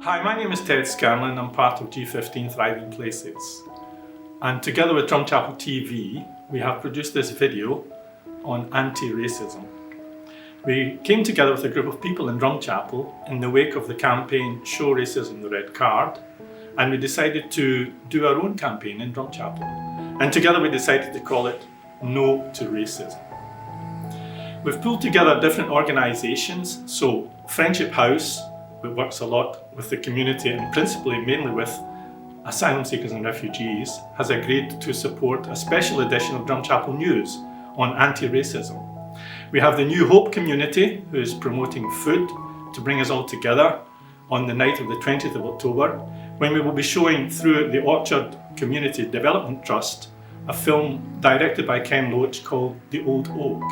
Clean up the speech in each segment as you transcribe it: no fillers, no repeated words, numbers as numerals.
Hi, my name is Ted Scanlon. I'm part of G15 Thriving Places. And together with DrumchapelTV, we have produced this video on anti-racism. We came together with a group of people in Drumchapel in the wake of the campaign Show Racism the Red Card, and we decided to do our own campaign in Drumchapel. And together we decided to call it No to Racism. We've pulled together different organisations, so Friendship House, which works a lot with the community and principally mainly with asylum seekers and refugees, has agreed to support a special edition of Drumchapel News on anti-racism. We have the New Hope community, who is promoting food to bring us all together on the night of the 20th of October, when we will be showing through the Orchard Community Development Trust a film directed by Ken Loach called The Old Oak.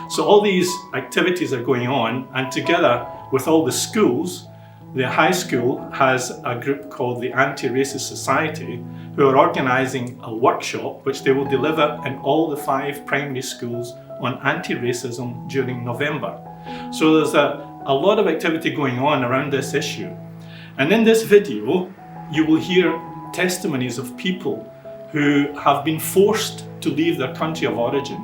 So all these activities are going on, and together with all the schools, the high school has a group called the Anti-Racist Society, who are organising a workshop which they will deliver in all the 5 primary schools on anti-racism during November. So there's a lot of activity going on around this issue. And in this video, you will hear testimonies of people who have been forced to leave their country of origin,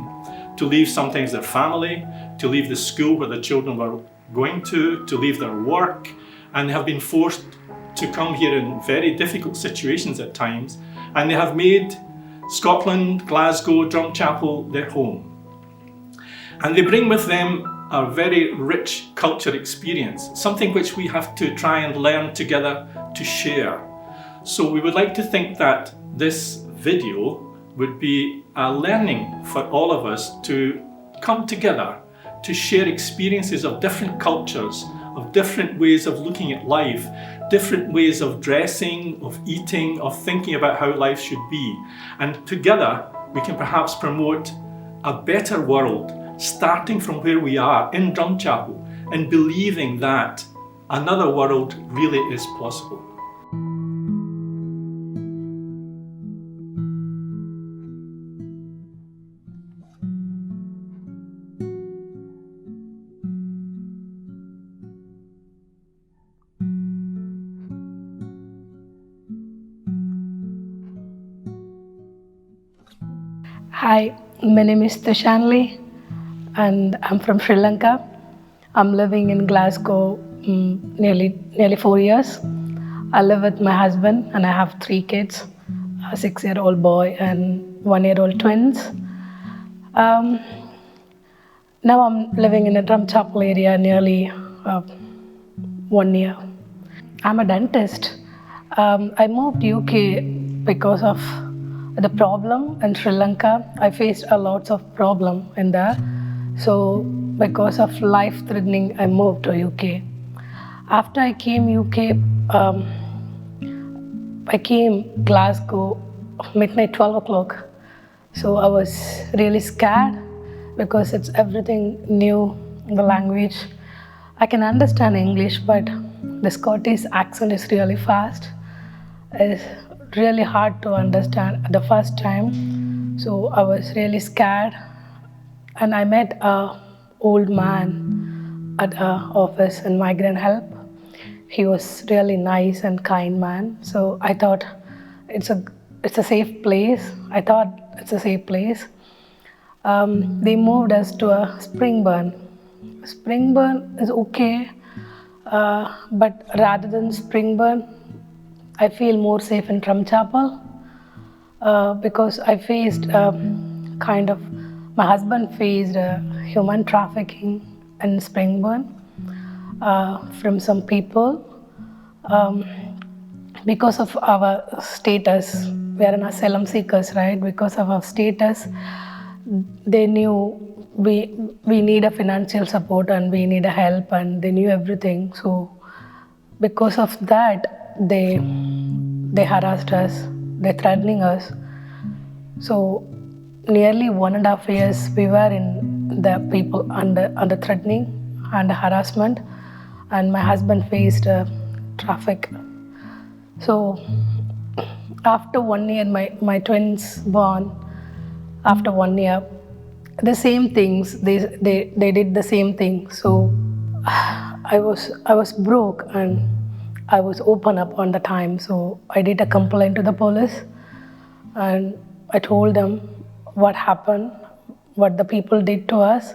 to leave sometimes their family, to leave the school where the children were going to leave their work, and they have been forced to come here in very difficult situations at times, and they have made Scotland, Glasgow, Drumchapel their home. And they bring with them a very rich culture experience, something which we have to try and learn together to share. So we would like to think that this video would be a learning for all of us to come together, to share experiences of different cultures, of different ways of looking at life, different ways of dressing, of eating, of thinking about how life should be. And together we can perhaps promote a better world, starting from where we are in Drumchapel, and believing that another world really is possible. Hi, my name is Shanley and I'm from Sri Lanka. I'm living in Glasgow nearly 4 years. I live with my husband and I have 3 kids, a 6-year-old boy and 1-year-old twins. Now I'm living in a Drumchapel area nearly 1 year. I'm a dentist. I moved to UK because of the problem in Sri Lanka. I faced a lot of problem in there. So because of life-threatening, I moved to UK. After I came UK, I came Glasgow midnight 12 o'clock. So I was really scared because it's everything new, the language. I can understand English, but the Scottish accent is really fast. It's really hard to understand the first time. So I was really scared. And I met an old man at an office in Migrant Help. He was really nice and kind man. So I thought it's a safe place. I thought it's a safe place. They moved us to a Springburn. Springburn is okay, but rather than Springburn, I feel more safe in Drumchapel because I faced my husband faced human trafficking in Springburn from some people. Because of our status, we are an asylum seekers, right? Because of our status, they knew we need a financial support and we need a help, and they knew everything. So because of that, they harassed us, they threatening us. So nearly 1.5 years we were in the people under threatening and harassment, and my husband faced traffic. So after 1 year, my twins born. After 1 year, the same things, they did the same thing. So I was broke, and I was open up on the time. So I did a complaint to the police, and I told them what happened, what the people did to us.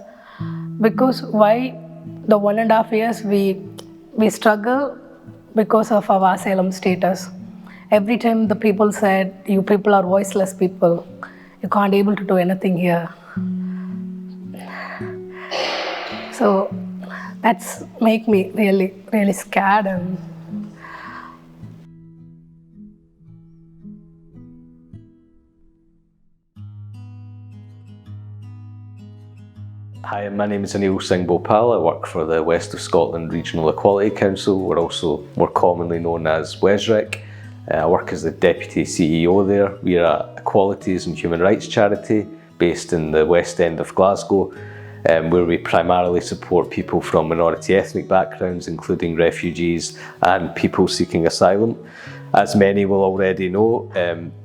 Because why the 1.5 years we struggle because of our asylum status. Every time the people said, you people are voiceless people, you can't able to do anything here. So that's make me really, really scared. And Hi, my name is Anil Singh Bhopal. I work for the West of Scotland Regional Equality Council. We're also more commonly known as WESREC. I work as the Deputy CEO there. We're a equalities and human rights charity based in the West End of Glasgow, where we primarily support people from minority ethnic backgrounds, including refugees and people seeking asylum. As many will already know,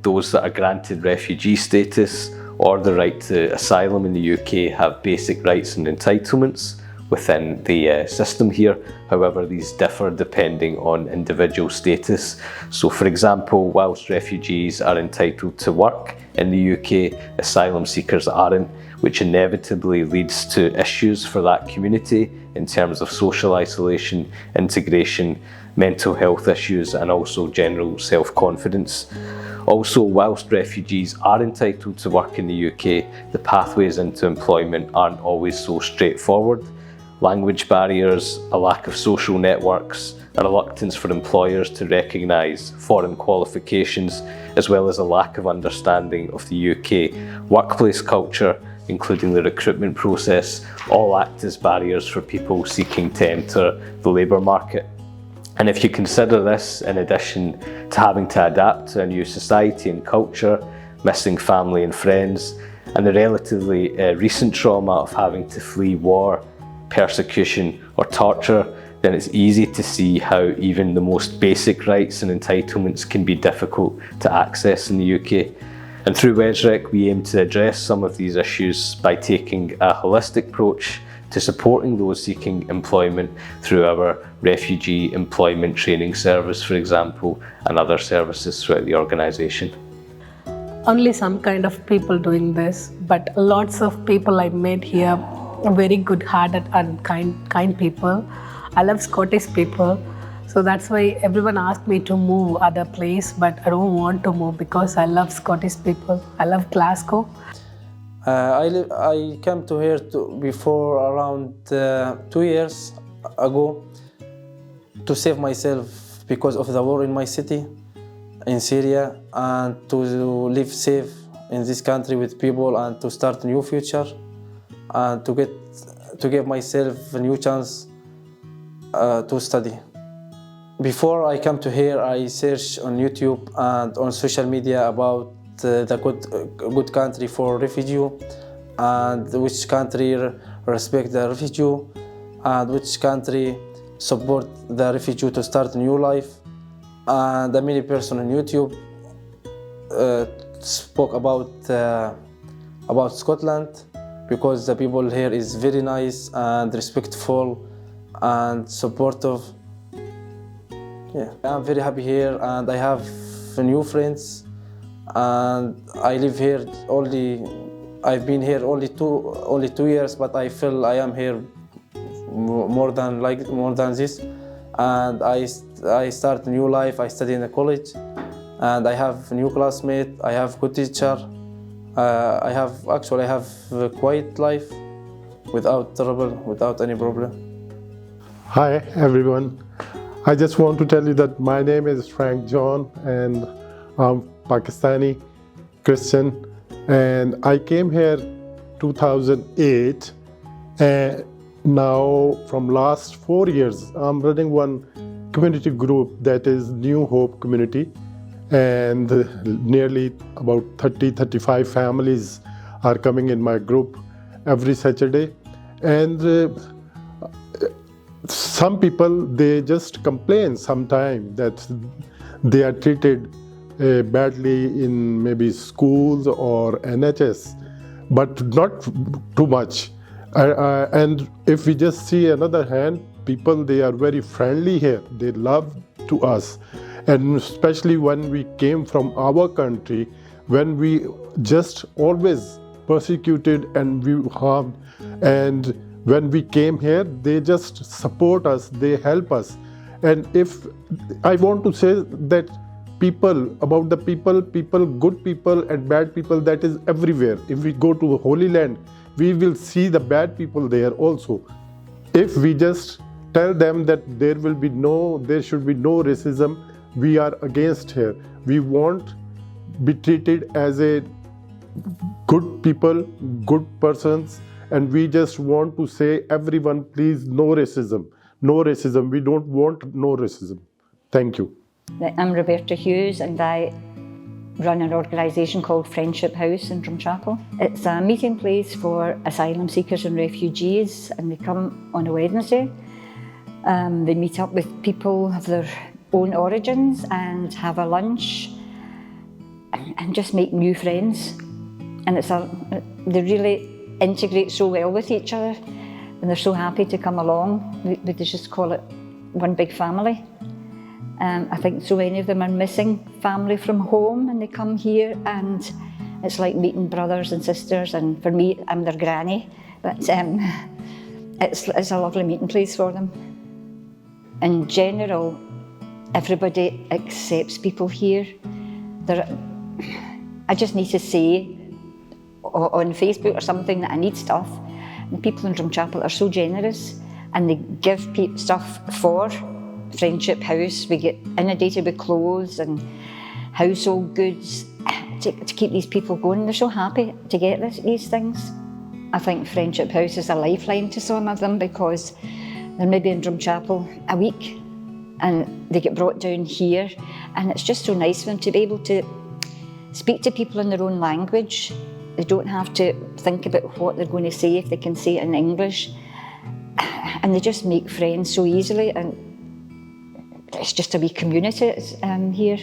those that are granted refugee status or the right to asylum in the UK have basic rights and entitlements within the system here. However, these differ depending on individual status. So for example, whilst refugees are entitled to work in the UK, asylum seekers aren't, which inevitably leads to issues for that community in terms of social isolation, integration, mental health issues, and also general self-confidence. Also, whilst refugees are entitled to work in the UK, the pathways into employment aren't always so straightforward. Language barriers, a lack of social networks, a reluctance for employers to recognise foreign qualifications, as well as a lack of understanding of the UK workplace culture, including the recruitment process, all act as barriers for people seeking to enter the labour market. And if you consider this, in addition to having to adapt to a new society and culture, missing family and friends, and the relatively recent trauma of having to flee war, persecution or torture, then it's easy to see how even the most basic rights and entitlements can be difficult to access in the UK. And through WESREC, we aim to address some of these issues by taking a holistic approach to supporting those seeking employment through our Refugee Employment Training Service, for example, and other services throughout the organisation. only some kind of people doing this, but lots of people I met here are very good-hearted and kind people. I love Scottish people, so that's why everyone asked me to move other place, but I don't want to move because I love Scottish people. I love Glasgow. I came to here before around 2 years ago to save myself because of the war in my city in Syria, and to live safe in this country with people and to start a new future and to give myself a new chance to study. Before I come to here, I searched on YouTube and on social media about the good country for refugee, and which country respect the refugee, and which country support the refugee to start a new life. And many person on YouTube spoke about Scotland, because the people here is very nice and respectful and supportive. Yeah, I'm very happy here, and I have new friends, and I live here I've been here only two years, but I feel I am here more than this. And I start a new life. I study in a college, and I have a new classmate. I have good teacher. I have a quiet life, without trouble, without any problem. Hi everyone. I just want to tell you that my name is Frank John, and I'm Pakistani Christian, and I came here 2008, and now from last 4 years I'm running one community group that is New Hope Community, and nearly about 30-35 families are coming in my group every Saturday. And some people, they just complain sometimes that they are treated badly in maybe schools or NHS, but not too much. And if we just see another hand, people, they are very friendly here. They love to us. And especially when we came from our country, when we just always persecuted and we harmed, and when we came here, they just support us, they help us. And if I want to say that about the people, good people and bad people, that is everywhere. If we go to the Holy Land, we will see the bad people there also. If we just tell them that there should be no racism, we are against here. We won't be treated as a good people, good persons, and we just want to say, everyone, please, no racism. No racism. We don't want no racism. Thank you. I'm Roberta Hughes and I run an organisation called Friendship House in Drumchapel. It's a meeting place for asylum seekers and refugees, and they come on a Wednesday. They meet up with people of their own origins and have a lunch and just make new friends. And they really integrate so well with each other, and they're so happy to come along. They just call it one big family. I think so many of them are missing family from home, and they come here and it's like meeting brothers and sisters, and for me, I'm their granny, but it's a lovely meeting place for them. In general, everybody accepts people here. I just need to say on Facebook or something that I need stuff, and people in Drumchapel are so generous, and they give stuff for Friendship House. We get inundated with clothes and household goods to keep these people going. They're so happy to get these things. I think Friendship House is a lifeline to some of them, because they're maybe in Drumchapel a week and they get brought down here, and it's just so nice for them to be able to speak to people in their own language. They don't have to think about what they're going to say if they can say it in English, and they just make friends so easily, and it's just a wee community here.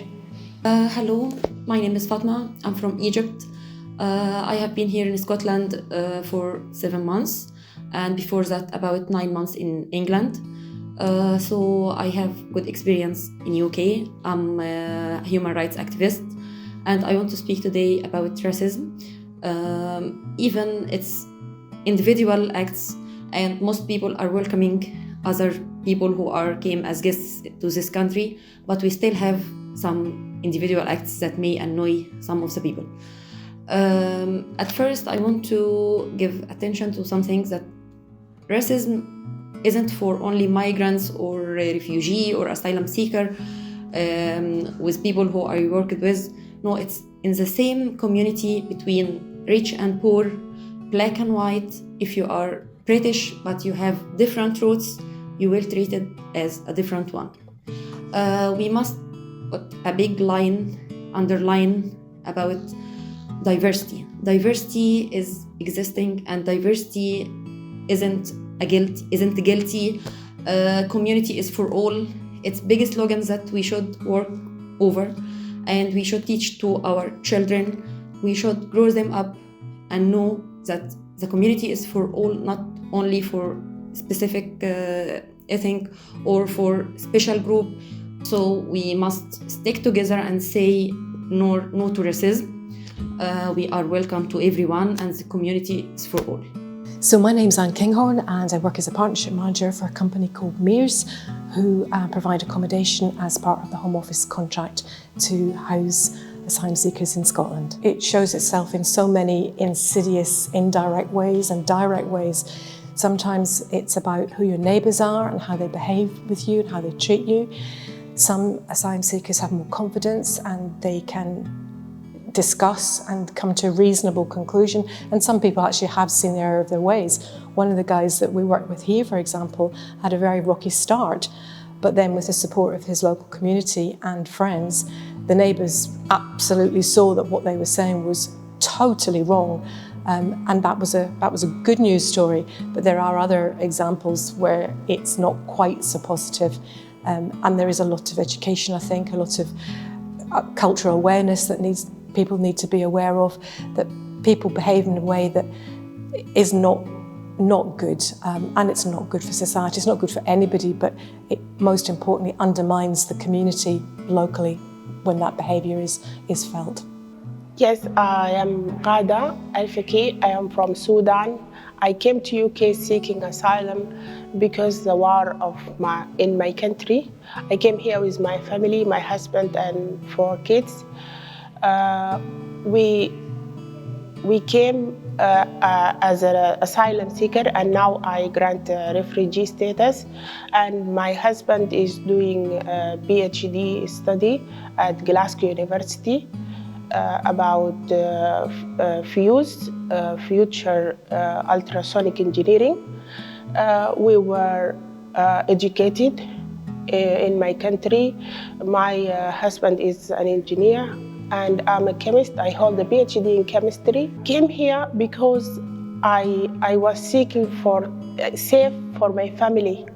Hello, my name is Fatma. I'm from Egypt. I have been here in Scotland for 7 months, and before that about 9 months in England. So I have good experience in UK. I'm a human rights activist, and I want to speak today about racism. Even it's individual acts, and most people are welcoming other people who came as guests to this country, but we still have some individual acts that may annoy some of the people. At first, I want to give attention to some things, that racism isn't for only migrants or refugee or asylum seeker with people who I worked with. No, it's in the same community between rich and poor, black and white. If you are British but you have different roots, you will treat it as a different one. We must put a big underline about diversity. Diversity is existing, and diversity isn't guilty. Community is for all. It's big slogans that we should work over, and we should teach to our children. We should grow them up and know that the community is for all, not only for specific ethnic or for special group. So we must stick together and say no to racism. We are welcome to everyone, and the community is for all. So my name's Anne Kinghorn, and I work as a partnership manager for a company called Mears, who provide accommodation as part of the Home Office contract to house asylum seekers in Scotland. It shows itself in so many insidious, indirect ways and direct ways. Sometimes it's about who your neighbours are and how they behave with you and how they treat you. Some asylum seekers have more confidence and they can discuss and come to a reasonable conclusion, and some people actually have seen the error of their ways. One of the guys that we work with here, for example, had a very rocky start, but then with the support of his local community and friends, the neighbours absolutely saw that what they were saying was totally wrong, and that was a good news story. But there are other examples where it's not quite so positive, and there is a lot of education, I think, a lot of cultural awareness that people need to be aware of, that people behave in a way that is not not good, and it's not good for society, it's not good for anybody, but it most importantly undermines the community locally when that behaviour is felt. Yes, I am Ghada Refugee. I am from Sudan. I came to UK seeking asylum because the war in my country. I came here with my family, my husband and 4 kids. We came as an asylum seeker, and now I grant refugee status. And my husband is doing a PhD study at Glasgow University about future ultrasonic engineering. We were educated in my country. My husband is an engineer and I'm a chemist. I hold a PhD in chemistry. Came here because I was seeking for safe for my family.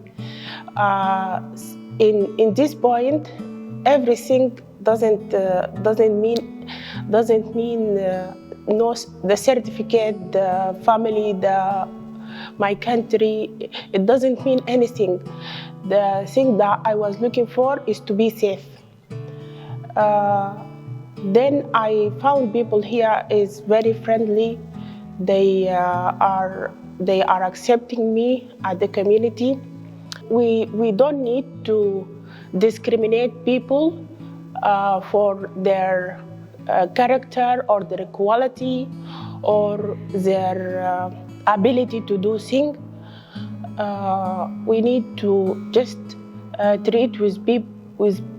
In this point, everything doesn't mean no, the certificate, the family, my country. It doesn't mean anything. The thing that I was looking for is to be safe. Then I found people here is very friendly. They are accepting me as the community. We don't need to discriminate people for their character or their quality or their ability to do things. We need to just treat with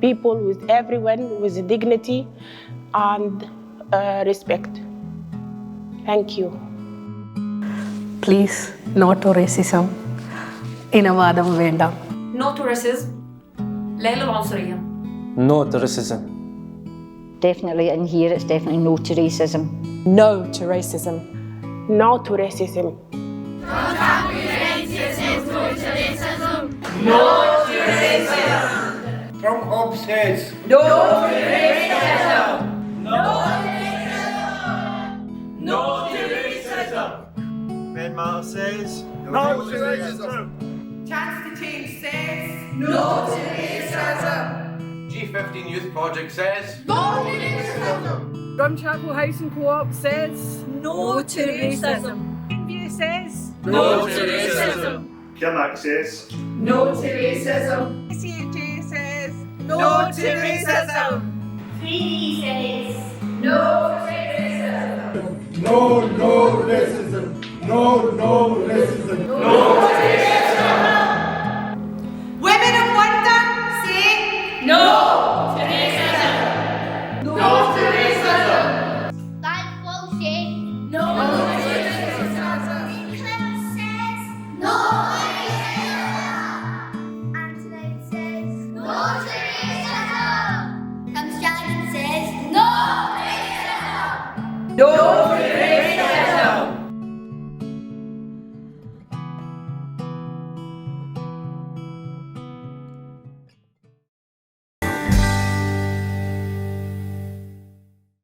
people, with everyone, with dignity and respect. Thank you. Please, no to racism. Inavadam vendam. No to racism. لا للعنصرية. No to racism. Definitely in here, it's definitely no to racism. No to racism. No to racism. No to racism. From Hope says no to racism. No to racism. No to racism. Myanmar says No to racism. Chance to Change says No to racism. G15 Youth Project says no to racism. Drumchapel Housing Co-op says No to racism. View says No to racism. Kirnak says No to racism. CHJ says no to racism. 3D says no to racism. No racism. No racism. No to racism. Women of Wonder say No to racism. No to racism. Thankful says No to racism. Clem says no racism. Antoinette says no racism. Shannon says no racism. No